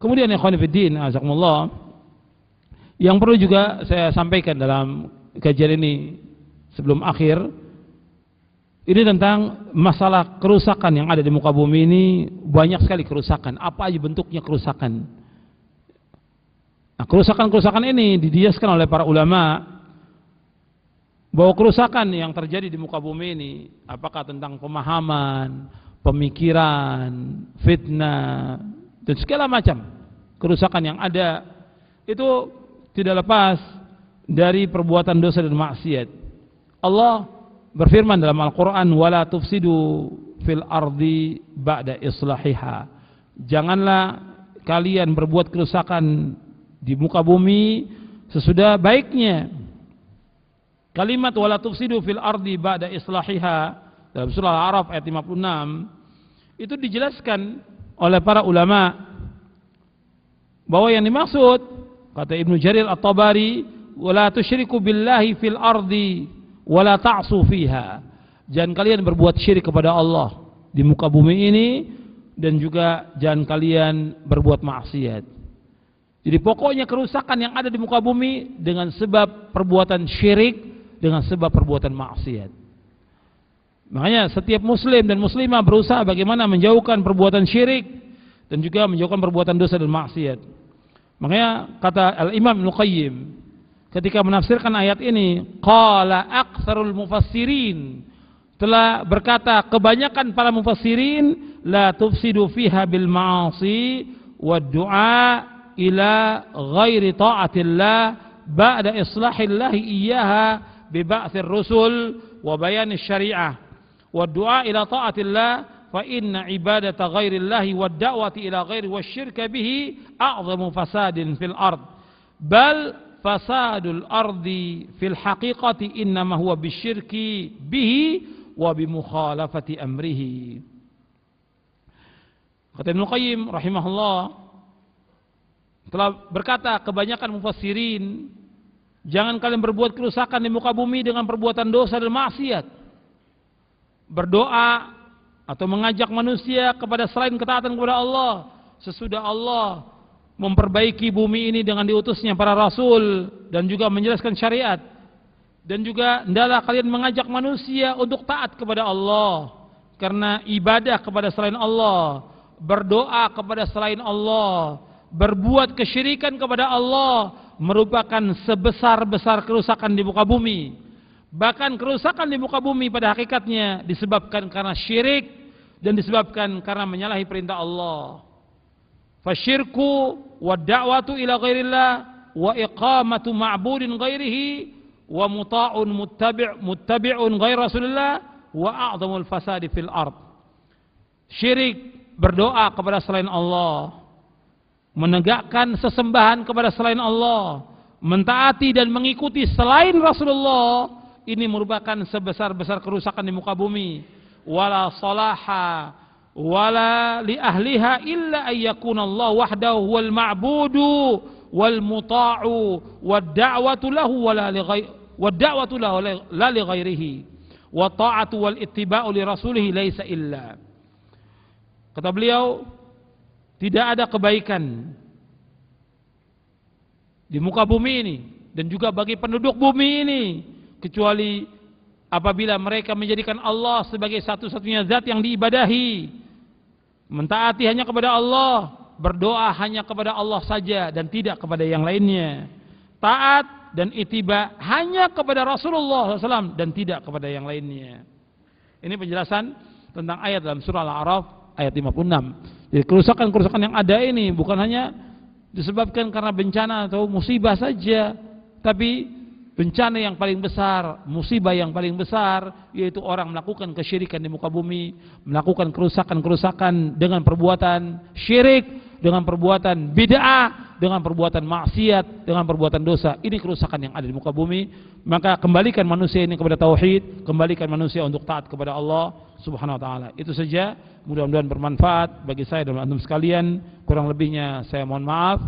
Kemudian ikhwan fillah, azakumullah, yang perlu juga saya sampaikan dalam kajian ini sebelum akhir, ini tentang masalah kerusakan yang ada di muka bumi ini. Banyak sekali kerusakan, apa aja bentuknya kerusakan. Nah, kerusakan-kerusakan ini dijelaskan oleh para ulama bahwa kerusakan yang terjadi di muka bumi ini, apakah tentang pemahaman, pemikiran, fitnah, dan segala macam kerusakan yang ada, itu tidak lepas dari perbuatan dosa dan maksiat. Allah berfirman dalam Al-Quran, wala tufsidu fil ardi ba'da islahiha. Janganlah kalian berbuat kerusakan di muka bumi sesudah baiknya. Kalimat wala tufsidu fil ardi ba'da islahiha dalam surah Al-A'raf ayat 56 itu dijelaskan oleh para ulama bahwa yang dimaksud, kata Ibnu Jarir At-Tabari, wala tusyriku billahi fil ardi wala ta'su fiha. Jangan kalian berbuat syirik kepada Allah di muka bumi ini, dan juga jangan kalian berbuat maksiat. Jadi pokoknya kerusakan yang ada di muka bumi dengan sebab perbuatan syirik, dengan sebab perbuatan maksiat. Makanya setiap muslim dan muslimah berusaha bagaimana menjauhkan perbuatan syirik dan juga menjauhkan perbuatan dosa dan maksiat. Makanya kata Al-Imam Ibnu Qayyim ketika menafsirkan ayat ini, qala aktsarul mufassirin, telah berkata kebanyakan para mufassirin, la tufsidu fiha bil ma'asi wa du'a ila ghairi ta'atillah ba'da islahillahi iyyaha bi ba'tsir rusul wa bayanis syari'ah wa du'a ila ta'atillah fa inna ibadata ghairillahi wa da'wati ila ghairi wa syirka bihi a'zamu fasadin fil ard bal fasadul ardi fil haqiqati innama huwa bisyirki bihi wa bimukhalafati amrihi. Kata Ibnu Qayyim rahimahullah telah berkata kebanyakan mufassirin, jangan kalian berbuat kerusakan di muka bumi dengan perbuatan dosa dan maksiat, berdoa atau mengajak manusia kepada selain ketaatan kepada Allah sesudah Allah memperbaiki bumi ini dengan diutusnya para rasul dan juga menjelaskan syariat. Dan juga hendaklah kalian mengajak manusia untuk taat kepada Allah, karena ibadah kepada selain Allah, berdoa kepada selain Allah, berbuat kesyirikan kepada Allah merupakan sebesar-besar kerusakan di muka bumi. Bahkan kerusakan di muka bumi pada hakikatnya disebabkan karena syirik dan disebabkan karena menyalahi perintah Allah. Fasyirku wa da'watu ila ghairillah wa iqamatu ma'budin ghairihi wa muta'un muttabi'un ghair Rasulillah wa a'zamul fasadi fil ard. Syirik, berdoa kepada selain Allah, menegakkan sesembahan kepada selain Allah, mentaati dan mengikuti selain Rasulullah, ini merupakan sebesar-besar kerusakan di muka bumi. Wala salaha wala li ahliha illa ayyakuna Allah wahdahu wal ma'budu wal muta'u wad da'watu lahu wala li ghairi wad da'watu lahu la li ghairihi wa ta'atu wal ittiba'u li rasulih laisa illa. Kata beliau, tidak ada kebaikan di muka bumi ini dan juga bagi penduduk bumi ini kecuali apabila mereka menjadikan Allah sebagai satu-satunya zat yang diibadahi, mentaati hanya kepada Allah, berdoa hanya kepada Allah saja dan tidak kepada yang lainnya, taat dan ittiba hanya kepada Rasulullah SAW dan tidak kepada yang lainnya. Ini penjelasan tentang ayat dalam surah Al-A'raf ayat 56. Jadi kerusakan-kerusakan yang ada ini bukan hanya disebabkan karena bencana atau musibah saja, tapi bencana yang paling besar, musibah yang paling besar, yaitu orang melakukan kesyirikan di muka bumi, melakukan kerusakan-kerusakan dengan perbuatan syirik, dengan perbuatan bid'ah, dengan perbuatan maksiat, dengan perbuatan dosa. Ini kerusakan yang ada di muka bumi. Maka kembalikan manusia ini kepada tauhid, kembalikan manusia untuk taat kepada Allah Subhanahu wa taala. Itu saja, mudah-mudahan bermanfaat bagi saya dan antum sekalian. Kurang lebihnya saya mohon maaf.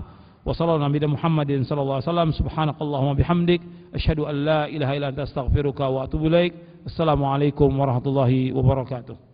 Wassallallahu Nabi Muhammadin sallallahu alaihi wasallam. Subhanakallahumma bihamdik asyhadu an la ilaha illa anta astaghfiruka wa atubu ilaik. Assalamualaikum warahmatullahi wabarakatuh.